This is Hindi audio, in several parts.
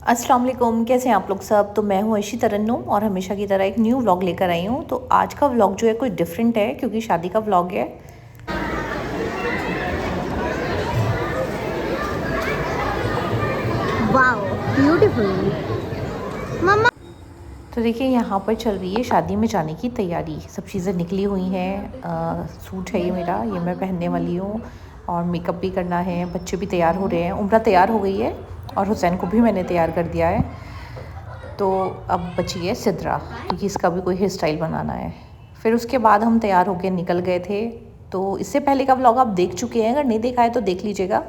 अस्सलाम वालेकुम, कैसे हैं आप लोग सब। तो मैं हूँ ऐशी तरन्नुम और हमेशा की तरह एक न्यू व्लॉग लेकर आई हूँ। तो आज का व्लॉग जो है कुछ डिफरेंट है क्योंकि शादी का व्लॉग है। वाओ ब्यूटीफुल मम्मा। तो देखिए यहाँ पर चल रही है शादी में जाने की तैयारी। सब चीज़ें निकली हुई हैं। सूट है ये मेरा, ये मैं पहनने वाली हूँ और मेकअप भी करना है। बच्चे भी तैयार हो रहे हैं, उम्रा तैयार हो गई है और हुसैन को भी मैंने तैयार कर दिया है। तो अब बची है सिद्रा क्योंकि इसका भी कोई हेयर स्टाइल बनाना है। फिर उसके बाद हम तैयार होकर निकल गए थे। तो इससे पहले का व्लॉग आप देख चुके हैं, अगर नहीं देखा है तो देख लीजिएगा।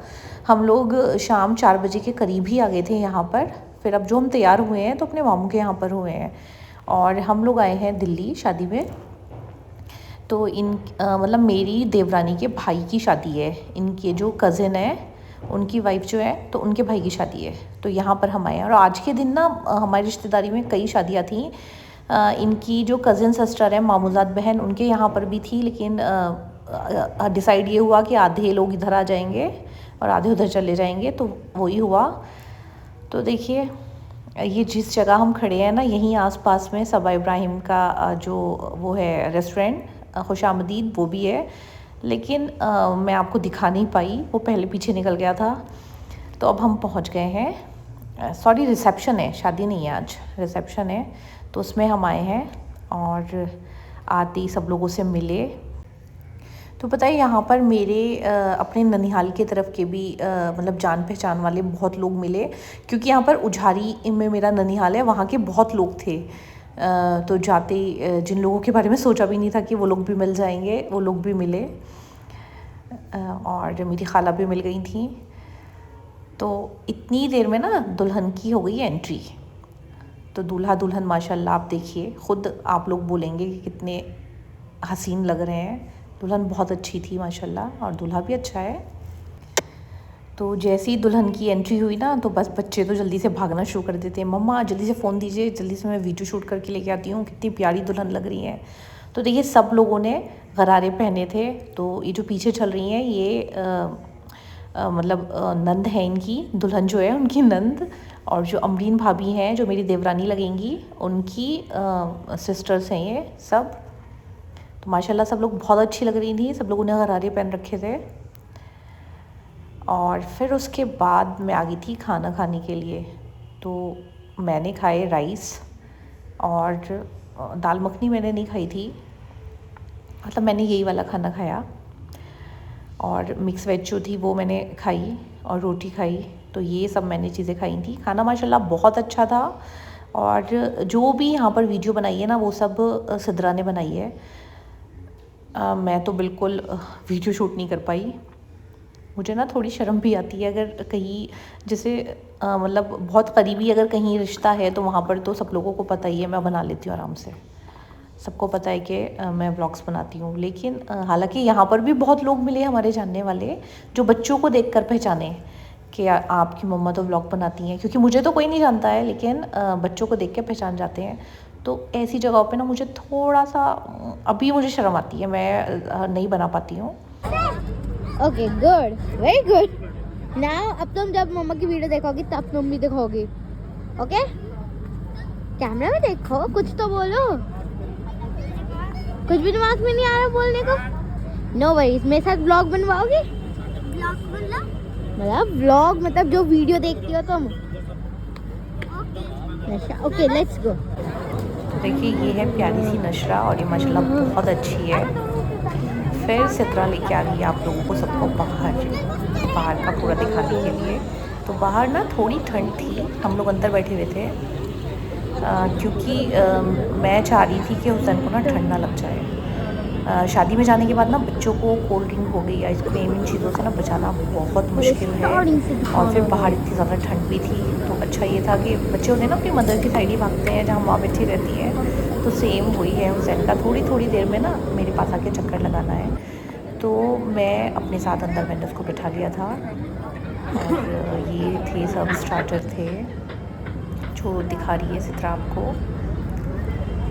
हम लोग शाम 4 बजे के करीब ही आ गए थे यहाँ पर। फिर अब जो हम तैयार हुए हैं तो अपने मामू के यहाँ पर हुए हैं और हम लोग आए हैं दिल्ली शादी में। तो मतलब मेरी देवरानी के भाई की शादी है। इनके जो कज़िन है उनकी वाइफ जो है तो उनके भाई की शादी है। तो यहाँ पर हम आए हैं और आज के दिन ना हमारी रिश्तेदारी में कई शादियाँ थीं। इनकी जो कज़िन सिस्टर है मामूज़ाद बहन, उनके यहाँ पर भी थी, लेकिन डिसाइड ये हुआ कि आधे लोग इधर आ जाएंगे और आधे उधर चले जाएंगे, तो वही हुआ। तो देखिए ये जिस जगह हम खड़े हैं ना, यहीं आसपास में सबा इब्राहिम का जो वो है रेस्टोरेंट खुशामदीद, वो भी है। लेकिन मैं आपको दिखा नहीं पाई, वो पहले पीछे निकल गया था। तो अब हम पहुंच गए हैं। सॉरी, रिसेप्शन है, शादी नहीं है आज, रिसेप्शन है। तो उसमें हम आए हैं और आते ही सब लोगों से मिले। तो पता है यहाँ पर मेरे अपने ननिहाल की तरफ के भी मतलब जान पहचान वाले बहुत लोग मिले, क्योंकि यहाँ पर उझारी में मेरा ननिहाल है, वहाँ के बहुत लोग थे। तो जाते जिन लोगों के बारे में सोचा भी नहीं था कि वो लोग भी मिल जाएंगे, वो लोग भी मिले और मेरी खाला भी मिल गई थी। तो इतनी देर में ना दुल्हन की हो गई एंट्री। तो दूल्हा दुल्हन माशाल्लाह आप देखिए, ख़ुद आप लोग बोलेंगे कि कितने हसीन लग रहे हैं। दुल्हन बहुत अच्छी थी माशाल्लाह और दूल्हा भी अच्छा है। तो जैसे ही दुल्हन की एंट्री हुई ना, तो बस बच्चे तो जल्दी से भागना शुरू कर देते हैं, मम्मा जल्दी से फ़ोन दीजिए, जल्दी से मैं वीडियो शूट करके लेके आती हूँ, कितनी प्यारी दुल्हन लग रही है। तो देखिए सब लोगों ने गरारे पहने थे। तो ये जो पीछे चल रही हैं ये मतलब नंद है इनकी, दुल्हन जो है उनकी नंद। और जो अमरीन भाभी हैं जो मेरी देवरानी लगेंगी, उनकी सिस्टर्स हैं ये सब। तो माशाल्लाह सब लोग बहुत अच्छी लग रही थी, सब लोगों ने गरारे पहन रखे थे। और फिर उसके बाद मैं आ गई थी खाना खाने के लिए। तो मैंने खाए राइस और दाल मखनी मैंने नहीं खाई थी, मतलब मैंने यही वाला खाना खाया। और मिक्स वेज जो थी वो मैंने खाई और रोटी खाई। तो ये सब मैंने चीज़ें खाई थी। खाना माशाल्लाह बहुत अच्छा था। और जो भी यहाँ पर वीडियो बनाई है ना, वो सब सिद्रा ने बनाई है। मैं तो बिल्कुल वीडियो शूट नहीं कर पाई। मुझे ना थोड़ी शर्म भी आती है, अगर कहीं जैसे मतलब बहुत करीबी अगर कहीं रिश्ता है तो वहाँ पर तो सब लोगों को पता ही है, मैं बना लेती हूँ आराम से। सबको पता है कि मैं व्लॉग्स बनाती हूँ। लेकिन हालांकि यहाँ पर भी बहुत लोग मिले हमारे जानने वाले, जो बच्चों को देखकर पहचाने कि आपकी मम्मा तो व्लॉग बनाती हैं, क्योंकि मुझे तो कोई नहीं जानता है, लेकिन बच्चों को देख के पहचान जाते हैं। तो ऐसी जगहों पे ना मुझे थोड़ा सा अभी मुझे शर्म आती है, मैं नहीं बना पाती हूँ। Okay good, very good. Now अब तुम जब मम्मा की वीडियो देखोगी तब तुम भी देखोगी। ओके, कैमरा में देखो, कुछ तो बोलो। कुछ भी दिमाग में नहीं आ रहा बोलने को? नो वरीज, मेरे साथ ब्लॉग बनवाओगी? मतलब व्लॉग मतलब जो वीडियो देखती हो तुम। Okay let's go. देखिए ये है प्यारी सी नशरा और ये माशाल्लाह बहुत अच्छी है। फिर सिद्रा लेके आ रही है आप लोगों को सबको बाहर का पूरा दिखाने के लिए। तो बाहर ना थोड़ी ठंड थी, हम लोग अंदर बैठे हुए थे क्योंकि मैं चाह रही थी कि हुसैन को ना ठंड ना लग जाए। शादी में जाने के बाद ना बच्चों को कोल्ड ड्रिंक हो गई, आइसक्रीम, इन चीज़ों से ना बचाना बहुत मुश्किल है। और फिर बाहर इतनी ज़्यादा ठंड भी थी, तो अच्छा ये था कि बच्चे होते हैं ना अपनी मदर की साइड ही भागते हैं जहाँ माँ बैठी रहती है। तो सेम वही है हुसैन का, थोड़ी थोड़ी देर में ना मेरे पास आके चक्कर लगाना है। तो मैं अपने साथ अंदर मैंने उसको बिठा लिया था। और ये थे सब स्टार्टर थे जो दिखा रही है सिद्रा आपको।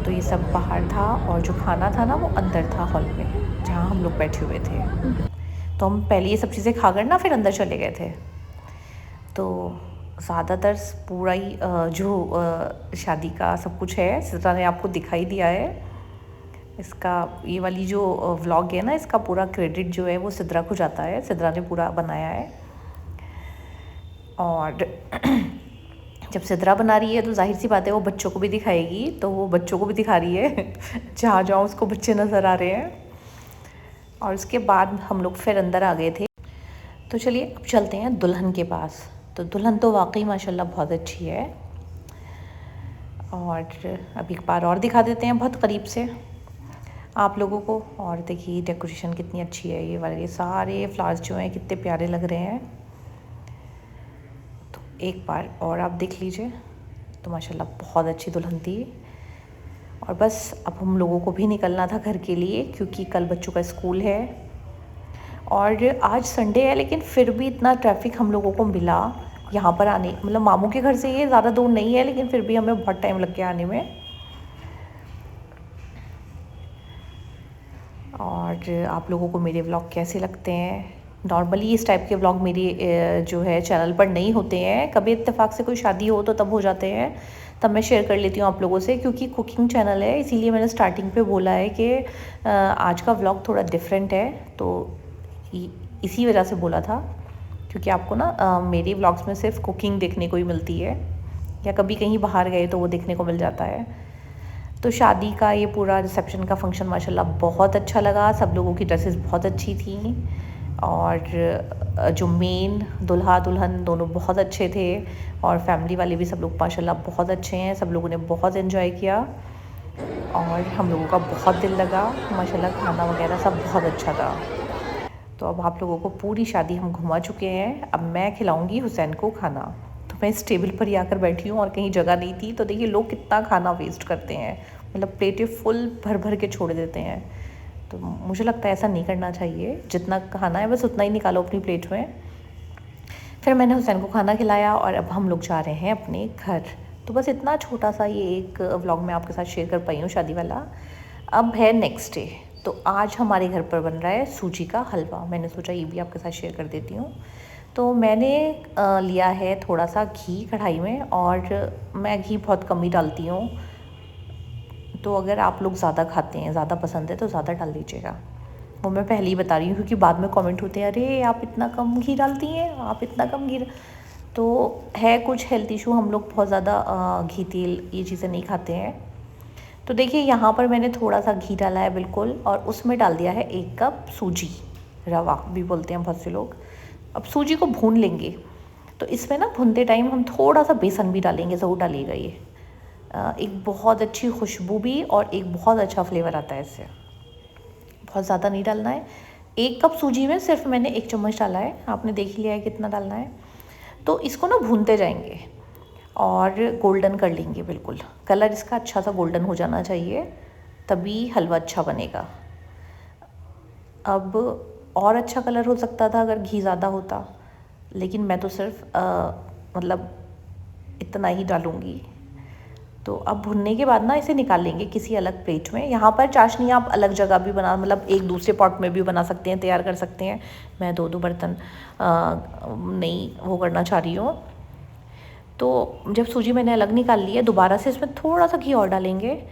तो ये सब बाहर था और जो खाना था ना वो अंदर था हॉल में जहाँ हम लोग बैठे हुए थे। तो हम पहले ये सब चीज़ें खाकर ना फिर अंदर चले गए थे। तो ज़्यादातर पूरा ही जो शादी का सब कुछ है सिद्रा ने आपको दिखाई दिया है। इसका ये वाली जो व्लॉग है ना, इसका पूरा क्रेडिट जो है वो सिद्रा को जाता है। सिद्रा ने पूरा बनाया है। और जब सिद्रा बना रही है तो जाहिर सी बात है वो बच्चों को भी दिखाएगी, तो वो बच्चों को भी दिखा रही है जहाँ जहाँ उसको बच्चे नज़र आ रहे हैं। और उसके बाद हम लोग फिर अंदर आ गए थे। तो चलिए अब चलते हैं दुल्हन के पास। तो दुल्हन तो वाकई माशाल्लाह बहुत अच्छी है। और अब एक बार और दिखा देते हैं बहुत करीब से आप लोगों को। और देखिए डेकोरेशन कितनी अच्छी है, ये वाले सारे फ्लावर्स जो हैं कितने प्यारे लग रहे हैं। तो एक बार और आप देख लीजिए। तो माशाल्लाह बहुत अच्छी दुल्हन थी। और बस अब हम लोगों को भी निकलना था घर के लिए, क्योंकि कल बच्चों का स्कूल है। और आज संडे है लेकिन फिर भी इतना ट्रैफिक हम लोगों को मिला यहाँ पर आने, मतलब मामू के घर से ये ज़्यादा दूर नहीं है लेकिन फिर भी हमें बहुत टाइम लग गया आने में। और आप लोगों को मेरे व्लॉग कैसे लगते हैं? नॉर्मली इस टाइप के व्लॉग मेरी जो है चैनल पर नहीं होते हैं। कभी इत्तेफाक से कोई शादी हो तो तब हो जाते हैं, तब मैं शेयर कर लेती हूँ आप लोगों से, क्योंकि कुकिंग चैनल है इसीलिए मैंने स्टार्टिंग पे बोला है कि आज का व्लॉग थोड़ा डिफरेंट है। तो इसी वजह से बोला था, क्योंकि आपको ना मेरे व्लॉग्स में सिर्फ कुकिंग देखने को ही मिलती है, या कभी कहीं बाहर गए तो वो देखने को मिल जाता है। तो शादी का ये पूरा रिसेप्शन का फंक्शन माशाल्लाह बहुत अच्छा लगा। सब लोगों की ड्रेसेस बहुत अच्छी थी। और जो मेन दुल्हा दुल्हन दोनों बहुत अच्छे थे। और फैमिली वाले भी सब लोग माशाल्लाह बहुत अच्छे हैं। सब लोगों ने बहुत एंजॉय किया और हम लोगों का बहुत दिल लगा। माशाल्लाह खाना वगैरह सब बहुत अच्छा था। तो अब आप लोगों को पूरी शादी हम घुमा चुके हैं। अब मैं खिलाऊंगी हुसैन को खाना। तो मैं इस टेबल पर ही आकर बैठी हूँ और कहीं जगह नहीं थी। तो देखिए लोग कितना खाना वेस्ट करते हैं, मतलब प्लेटें फुल भर भर के छोड़ देते हैं। तो मुझे लगता है ऐसा नहीं करना चाहिए, जितना खाना है बस उतना ही निकालो अपनी प्लेट में। फिर मैंने हुसैन को खाना खिलाया और अब हम लोग जा रहे हैं अपने घर। तो बस इतना छोटा सा ये एक व्लॉग मैं आपके साथ शेयर कर पाई हूँ शादी वाला। अब है नेक्स्ट डे। तो आज हमारे घर पर बन रहा है सूजी का हलवा। मैंने सोचा ये भी आपके साथ शेयर कर देती हूँ। तो मैंने लिया है थोड़ा सा घी कढ़ाई में, और मैं घी बहुत कम ही डालती हूँ। तो अगर आप लोग ज़्यादा खाते हैं, ज़्यादा पसंद है तो ज़्यादा डाल दीजिएगा। वो मैं पहले ही बता रही हूँ, क्योंकि बाद में कमेंट होते हैं अरे आप इतना कम घी डालती हैं, आप इतना कम घी। तो है कुछ हेल्थ इशू, हम लोग बहुत ज़्यादा घी तेल ये चीज़ें नहीं खाते हैं। तो देखिए यहाँ पर मैंने थोड़ा सा घी डाला है बिल्कुल, और उसमें डाल दिया है 1 कप सूजी, रवा भी बोलते हैं बहुत से लोग। अब सूजी को भून लेंगे। तो इसमें ना भूनते टाइम हम थोड़ा सा बेसन भी डालेंगे, ज़रूर डालिएगा। ये एक बहुत अच्छी खुशबू भी और एक बहुत अच्छा फ्लेवर आता है इससे। बहुत ज़्यादा नहीं डालना है। 1 कप सूजी में सिर्फ मैंने 1 चम्मच डाला है, आपने देख लिया है कितना डालना है। तो इसको ना भूनते जाएंगे और गोल्डन कर लेंगे बिल्कुल। कलर इसका अच्छा सा गोल्डन हो जाना चाहिए, तभी हलवा अच्छा बनेगा। अब और अच्छा कलर हो सकता था अगर घी ज़्यादा होता, लेकिन मैं तो सिर्फ मतलब इतना ही डालूँगी। तो अब भुनने के बाद ना इसे निकाल लेंगे किसी अलग प्लेट में। यहाँ पर चाशनी आप अलग जगह भी बना, मतलब एक दूसरे पॉट में भी बना सकते हैं, तैयार कर सकते हैं। मैं 2 बर्तन नहीं वो करना चाह रही हूँ। तो जब सूजी मैंने अलग निकाल ली है, दोबारा से इसमें थोड़ा सा घी और डालेंगे।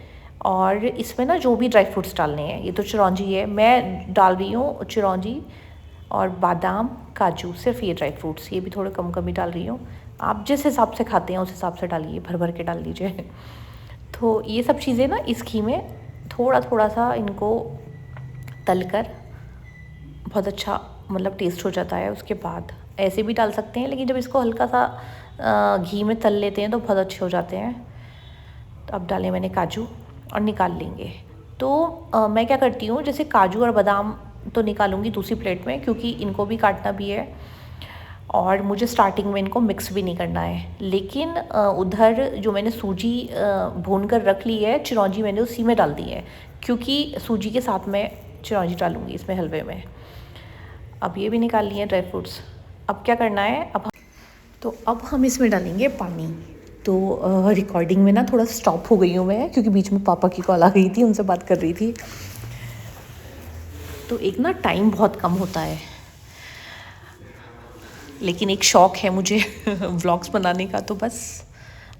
और इसमें ना जो भी ड्राई फ्रूट्स डालने हैं, ये तो चिरौंजी है, मैं डाल रही हूँ चिरौंजी और बादाम काजू, सिर्फ ये ड्राई फ्रूट्स, ये भी थोड़े कम कम ही डाल रही हूँ। आप जिस हिसाब से खाते हैं उस हिसाब से डालिए, भर भर के डाल दीजिए। तो ये सब चीज़ें ना इस घी में थोड़ा थोड़ा सा इनको तलकर बहुत अच्छा मतलब टेस्ट हो जाता है। उसके बाद ऐसे भी डाल सकते हैं, लेकिन जब इसको हल्का सा घी में तल लेते हैं तो बहुत अच्छे हो जाते हैं। तो अब डाले मैंने काजू और निकाल लेंगे। तो मैं क्या करती हूँ, जैसे काजू और बादाम तो निकालूंगी दूसरी प्लेट में, क्योंकि इनको भी काटना भी है और मुझे स्टार्टिंग में इनको मिक्स भी नहीं करना है। लेकिन उधर जो मैंने सूजी भून कर रख ली है, चिरौंजी मैंने उसी में डाल दी है, क्योंकि सूजी के साथ मैं चिरौंजी डालूंगी इसमें हलवे में। अब ये भी निकाल लिए ड्राई फ्रूट्स। अब क्या करना है, अब हम इसमें डालेंगे पानी। तो रिकॉर्डिंग में ना थोड़ा स्टॉप हो गई हूँ मैं, क्योंकि बीच में पापा की कॉल आ गई थी, उनसे बात कर रही थी। तो एक ना टाइम बहुत कम होता है, लेकिन एक शौक़ है मुझे व्लॉग्स बनाने का। तो बस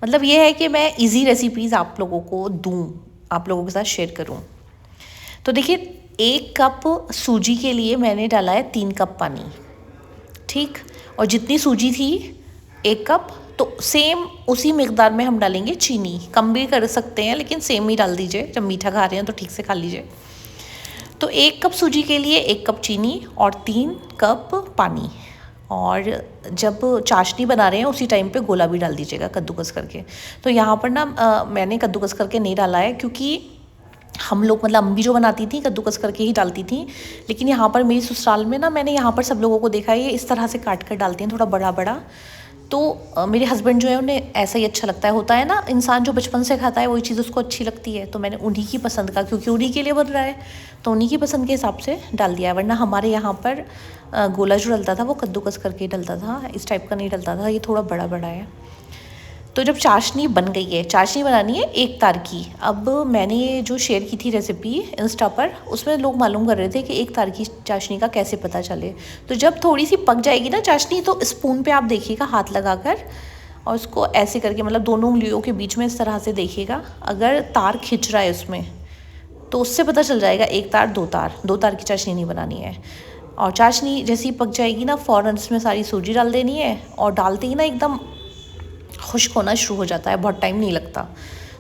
मतलब ये है कि मैं इजी रेसिपीज़ आप लोगों को दूँ, आप लोगों के साथ शेयर करूँ। तो देखिए 1 कप सूजी के लिए मैंने डाला है 3 कप पानी, ठीक। और जितनी सूजी थी 1 कप, तो सेम उसी मिकदार में हम डालेंगे चीनी। कम भी कर सकते हैं लेकिन सेम ही डाल दीजिए, जब मीठा खा रहे हैं तो ठीक से खा लीजिए। तो 1 कप सूजी के लिए 1 कप चीनी और 3 कप पानी। और जब चाशनी बना रहे हैं उसी टाइम पे गोला भी डाल दीजिएगा कद्दूकस करके। तो यहाँ पर ना मैंने कद्दूकस करके नहीं डाला है, क्योंकि हम लोग मतलब अम्मी जो बनाती थी कद्दूकस करके ही डालती थी। लेकिन यहाँ पर मेरी ससुराल में ना मैंने यहाँ पर सब लोगों को देखा है ये इस तरह से काट कर डालते हैं, थोड़ा बड़ा बड़ा। तो मेरे हस्बैंड जो है उन्हें ऐसा ही अच्छा लगता है। होता है ना, इंसान जो बचपन से खाता है वही चीज़ उसको अच्छी लगती है। तो मैंने उन्हीं की पसंद का, क्योंकि उन्हीं के लिए बन रहा है तो उन्हीं की पसंद के हिसाब से डाल दिया है। वरना हमारे यहाँ पर गोला जो डलता था वो कद्दूकस करके डलता था, इस टाइप का नहीं डलता था। ये थोड़ा बड़ा बड़ा है। तो जब चाशनी बन गई है, चाशनी बनानी है 1 तार की। अब मैंने ये जो शेयर की थी रेसिपी इंस्टा पर, उसमें लोग मालूम कर रहे थे कि 1 तार की चाशनी का कैसे पता चले। तो जब थोड़ी सी पक जाएगी ना चाशनी, तो स्पून पे आप देखिएगा हाथ लगाकर, और उसको ऐसे करके मतलब दोनों उंगलियों के बीच में इस तरह से देखिएगा। अगर तार खिंच रहा है उसमें तो उससे पता चल जाएगा 1 तार 2 तार। 2 तार की चाशनी नहीं बनानी है। और चाशनी जैसे ही पक जाएगी ना, फ़ौरन इसमें सारी सूजी डाल देनी है, और डालते ही ना एकदम खुश्क होना शुरू हो जाता है, बहुत टाइम नहीं लगता।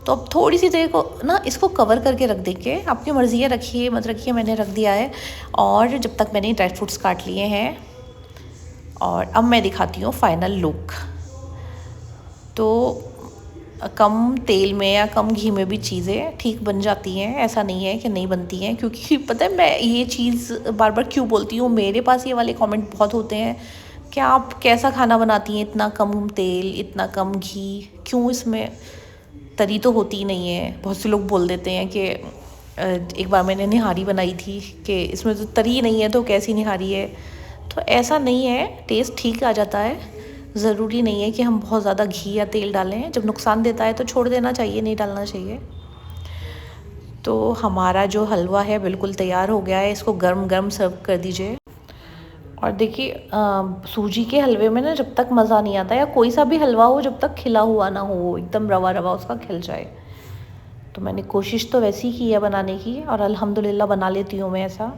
तो अब थोड़ी सी देर को ना इसको कवर करके रख देंगे, आपकी मर्ज़ी है रखिए मत रखिए, मैंने रख दिया है। और जब तक मैंने ड्राई फ्रूट्स काट लिए हैं, और अब मैं दिखाती हूँ फाइनल लुक। तो कम तेल में या कम घी में भी चीज़ें ठीक बन जाती हैं, ऐसा नहीं है कि नहीं बनती हैं। क्योंकि पता है मैं ये चीज़ बार बार क्यों बोलती हूँ, मेरे पास ये वाले कमेंट बहुत होते हैं कि आप कैसा खाना बनाती हैं, इतना कम तेल इतना कम घी, क्यों इसमें तरी तो होती नहीं है। बहुत से लोग बोल देते हैं कि एक बार मैंने निहारी बनाई थी कि इसमें तो तरी नहीं है तो कैसी निहारी है। तो ऐसा नहीं है, टेस्ट ठीक आ जाता है। ज़रूरी नहीं है कि हम बहुत ज़्यादा घी या तेल डालें, जब नुकसान देता है तो छोड़ देना चाहिए, नहीं डालना चाहिए। तो हमारा जो हलवा है बिल्कुल तैयार हो गया है, इसको गर्म गर्म सर्व कर दीजिए। और देखिए सूजी के हलवे में ना जब तक मज़ा नहीं आता, या कोई सा भी हलवा हो जब तक खिला हुआ ना हो, एकदम रवा रवा उसका खिल जाए। तो मैंने कोशिश तो वैसी की है बनाने की, और अल्हम्दुलिल्लाह बना लेती हूँ मैं ऐसा।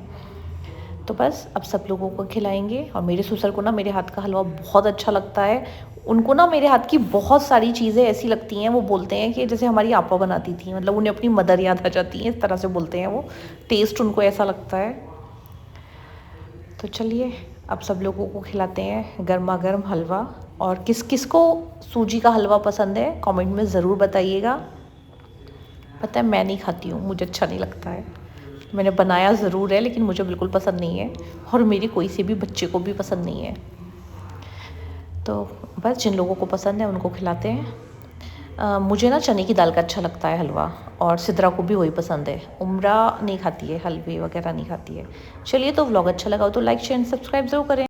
तो बस अब सब लोगों को खिलाएंगे। और मेरे ससुर को ना मेरे हाथ का हलवा बहुत अच्छा लगता है। उनको ना मेरे हाथ की बहुत सारी चीज़ें ऐसी लगती हैं, वो बोलते हैं कि जैसे हमारी आपा बनाती थी, मतलब उन्हें अपनी मदर याद आ जाती है, इस तरह से बोलते हैं वो। टेस्ट उनको ऐसा लगता है। तो चलिए अब सब लोगों को खिलाते हैं गर्मा गर्म हलवा। और किस किस को सूजी का हलवा पसंद है कमेंट में ज़रूर बताइएगा। पता है मैं नहीं खाती हूँ, मुझे अच्छा नहीं लगता है। मैंने बनाया ज़रूर है लेकिन मुझे बिल्कुल पसंद नहीं है, और मेरे कोई से भी बच्चे को भी पसंद नहीं है। तो बस जिन लोगों को पसंद है उनको खिलाते हैं। मुझे ना चने की दाल का अच्छा लगता है हलवा, और सिद्रा को भी वही पसंद है। उम्रा नहीं खाती है, हलवे वगैरह नहीं खाती है। चलिए, तो व्लॉग अच्छा लगा हो तो लाइक शेयर एंड सब्सक्राइब ज़रूर करें।